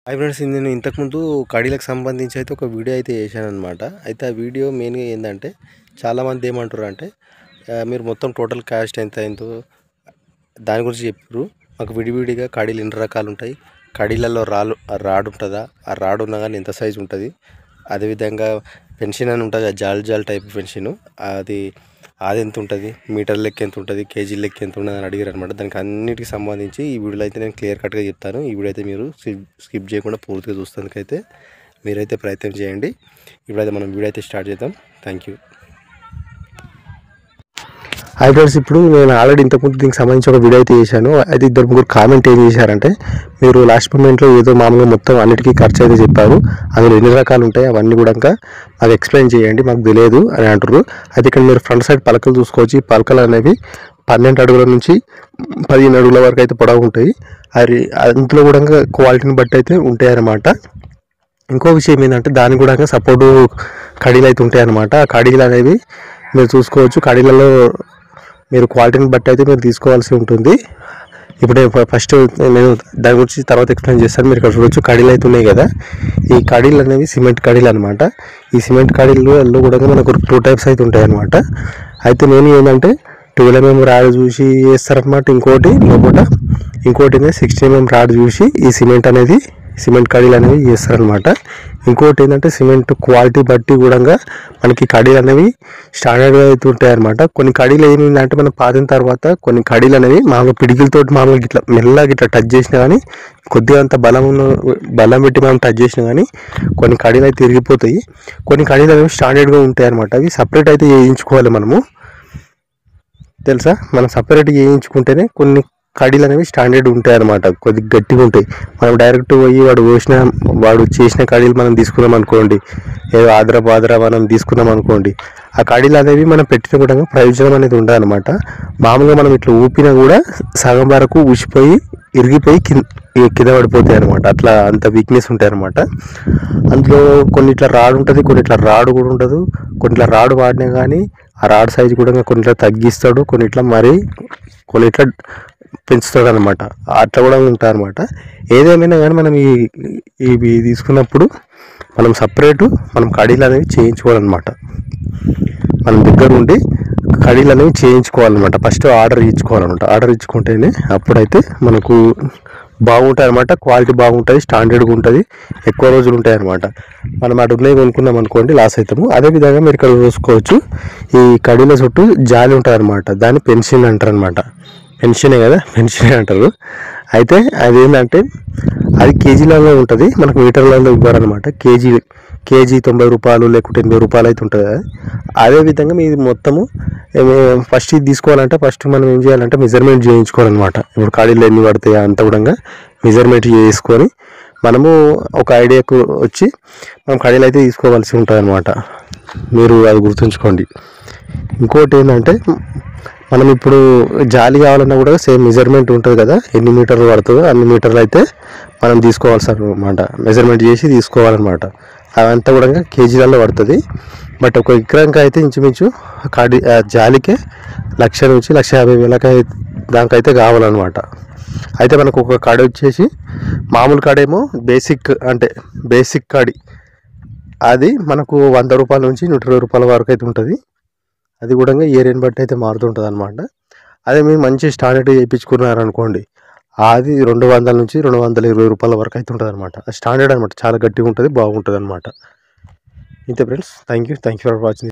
Hi friends, నేను ఇంతకుముందు కడీలకు సంబంధించి అయితే ఒక వీడియో అయితే చేశానన్నమాట. అయితే ఆ వీడియో మెయిన్గా ఏంటంటే చాలామంది ఏమంటారు అంటే మీరు మొత్తం టోటల్ కాస్ట్ ఎంత అయిందో దాని గురించి చెప్పారు. మాకు విడివిడిగా కడీలు ఎన్ని రకాలు ఉంటాయి, కడీలలో రాడు ఉంటుందా, ఆ రాడు ఉన్నా కానీ ఎంత సైజు ఉంటుంది, అదేవిధంగా పెన్షన్ అని ఉంటుంది, జాల్ జాల్ టైప్ పెన్షన్, అది ఎంత ఉంటుంది, మీటర్ లెక్క ఎంత ఉంటుంది, కేజీ లెక్క ఎంత ఉంటుంది అని అడిగారు అనమాట. దానికి అన్నిటికి సంబంధించి ఈ వీడియోలో అయితే నేను క్లియర్ కట్గా చెప్తాను. ఈ వీడియో అయితే మీరు స్కిప్ చేయకుండా పూర్తిగా చూస్తానికైతే మీరైతే ప్రయత్నం చేయండి. ఇప్పుడైతే మనం వీడియో అయితే స్టార్ట్ చేద్దాం. Thank you. హాయ్ ఫ్రెండ్స్, ఇప్పుడు నేను ఆల్రెడీ ఇంతకుముందు దీనికి సంబంధించి ఒక వీడియో అయితే చేశాను. అయితే ఇద్దరు ముగ్గురు కామెంట్ ఏం చేశారంటే, మీరు లాస్ట్ మూమెంట్లో ఏదో మామూలుగా మొత్తం అన్నిటికీ ఖర్చు అయితే చెప్పారు, అందులో ఎన్ని రకాలు ఉంటాయి అవన్నీ కూడా మాకు ఎక్స్ప్లెయిన్ చేయండి, మాకు తెలియదు అని అంటారు. అయితే ఇక్కడ మీరు ఫ్రంట్ సైడ్ పలకలు చూసుకోవచ్చు. ఈ పలకలు అనేవి 12 అడుగుల నుంచి 15 అడుగుల వరకు అయితే పొడవు ఉంటాయి. అది అందులో కూడా క్వాలిటీని బట్టి అయితే ఉంటాయి అన్నమాట. ఇంకో విషయం ఏంటంటే దానికి కూడా సపోర్టు కడీలు అయితే ఉంటాయి అన్నమాట. ఆ కడీలు అనేవి మీరు చూసుకోవచ్చు. కడీలలో మీరు క్వాలిటీని బట్టి అయితే మీరు తీసుకోవాల్సి ఉంటుంది. ఇప్పుడే ఫస్ట్ నేను దాని గురించి తర్వాత ఎక్స్ప్లెయిన్ చేస్తాను. మీరు ఇక్కడ చూడవచ్చు కడీలు అయితే ఉన్నాయి కదా. ఈ కడీలు అనేవి సిమెంట్ కడీలు అనమాట. ఈ సిమెంట్ కడీలలో కూడా మనకు 2 టైప్స్ అయితే ఉంటాయి అనమాట. అయితే నేను ఏంటంటే 12 mm రాడ్ చూసి వేస్తారనమాట. ఇంకోటి 16 mm రాడ్ చూసి ఈ సిమెంట్ కడీలు అనేవి చేస్తారనమాట. ఇంకోటి ఏంటంటే సిమెంట్ క్వాలిటీ బట్టి కూడా మనకి కడీలు అనేవి స్టాండర్డ్గా అయితే ఉంటాయి అనమాట. కొన్ని కడీలు ఏమిందంటే మనం పాతిన తర్వాత కొన్ని కడీలు అనేవి మామూలుగా పిడికిలతో మామూలుగా ఇట్లా మెల్లగా ఇట్లా టచ్ చేసినా కానీ, కొద్దిగా అంత బలం పెట్టి మనం టచ్ చేసినా కానీ కొన్ని కడీలు అయితే తిరిగిపోతాయి. కొన్ని కడీలు అనేవి స్టాండర్డ్గా ఉంటాయి అనమాట. అవి సపరేట్ అయితే వేయించుకోవాలి మనము, తెలుసా. మనం సపరేట్ వేయించుకుంటేనే కొన్ని కడీలు అనేవి స్టాండర్డ్ ఉంటాయి అనమాట, కొద్దిగా గట్టిగా ఉంటాయి. మనం డైరెక్ట్ పోయి వాడు చేసిన కడీలు మనం తీసుకున్నాం అనుకోండి, ఏదో ఆదరా మనం తీసుకున్నాం అనుకోండి, ఆ కడీలు అనేవి మనం పెట్టిన కూడా ప్రయోజనం అనేది ఉండదు అనమాట. మామూలుగా మనం ఇట్లా ఊపినా కూడా సగం వరకు ఊసిపోయి ఇరిగిపోయి కింద పడిపోతాయి అనమాట. అట్లా అంత వీక్నెస్ ఉంటాయి అనమాట. అందులో కొన్ని ఇట్లా రాడు ఉంటుంది, కొన్ని ఇట్లా రాడు కూడా ఉండదు. కొన్ని ఇట్లా రాడు వాడినా కానీ ఆ రాడ్ సైజు కూడా కొన్ని ఇట్లా తగ్గిస్తాడు, కొన్ని ఇట్లా పెంచుతాడు అనమాట. అట్లా కూడా ఉంటాయి అనమాట. ఏదేమైనా కానీ మనం ఇవి తీసుకున్నప్పుడు మనం సపరేటు కడీలు అనేవి చేయించుకోవాలన్నమాట. మనం దగ్గర ఉండి కడీలు అనేవి చేయించుకోవాలన్నమాట. ఫస్ట్ ఆర్డర్ ఇచ్చుకోవాలన్నమాట. ఆర్డర్ ఇచ్చుకుంటేనే అప్పుడైతే మనకు బాగుంటాయి అనమాట. క్వాలిటీ బాగుంటుంది, స్టాండర్డ్గా ఉంటుంది, ఎక్కువ రోజులు ఉంటాయి అనమాట. మనం అటు ఉన్నాయి కొనుక్కున్నాం అనుకోండి లాస్ అవుతాము. అదేవిధంగా మీరు ఇక్కడ చూసుకోవచ్చు, ఈ కడీల చుట్టూ జాలి ఉంటుంది అనమాట. దాన్ని పెన్షన్ అంటారు అనమాట. పెన్షనే కదా, పెన్షనే అంటారు. అయితే అదేంటంటే అది కేజీలలో ఉంటుంది, మనకు మీటర్లలో ఇవ్వరనమాట. కేజీ 90 రూపాయలు లేకుంటే 80 రూపాయలు అయితే ఉంటుంది. అదేవిధంగా మీది మొత్తము ఫస్ట్ ఇది తీసుకోవాలంటే ఫస్ట్ మనం ఏం చేయాలంటే మెజర్మెంట్ చేయించుకోవాలన్నమాట. ఇప్పుడు కడీలు ఎన్ని పడతాయి అంత కూడా మెజర్మెంట్ చేసుకొని మనము ఒక ఐడియాకు వచ్చి మనం కడీలు అయితే తీసుకోవాల్సి ఉంటుంది అనమాట. మీరు అది గుర్తుంచుకోండి. ఇంకోటి ఏంటంటే మనం ఇప్పుడు జాలి కావాలన్నా కూడా సేమ్ మెజర్మెంట్ ఉంటుంది కదా, ఎన్ని మీటర్లు పడుతుందో అన్ని మీటర్లు అయితే మనం తీసుకోవాల్సి అనమాట. మెజర్మెంట్ చేసి తీసుకోవాలన్నమాట. అవంతా కూడా కేజీలలో పడుతుంది. బట్ ఒక ఎకరానికి అయితే ఇంచుమించు జాలికే 1,00,000 నుంచి 1,50,000 దానికైతే కావాలన్నమాట. అయితే మనకు ఒక కాడ వచ్చేసి మామూలు కాడేమో బేసిక్ కాడి, అది మనకు 100 రూపాయల నుంచి 120 రూపాయల వరకు అయితే ఉంటుంది. అది కూడా ఏరియాని బట్టి అయితే మారుతుంటుంది అనమాట. అదే మీరు మంచి స్టాండర్డ్ చేయించుకున్నారనుకోండి, అది 200 నుంచి 220 రూపాయల వరకు అయితే ఉంటుంది అనమాట. స్టాండర్డ్ అనమాట, చాలా గట్టిగా ఉంటుంది, బాగుంటుంది అనమాట. ఇంతే friends, thank you for watching.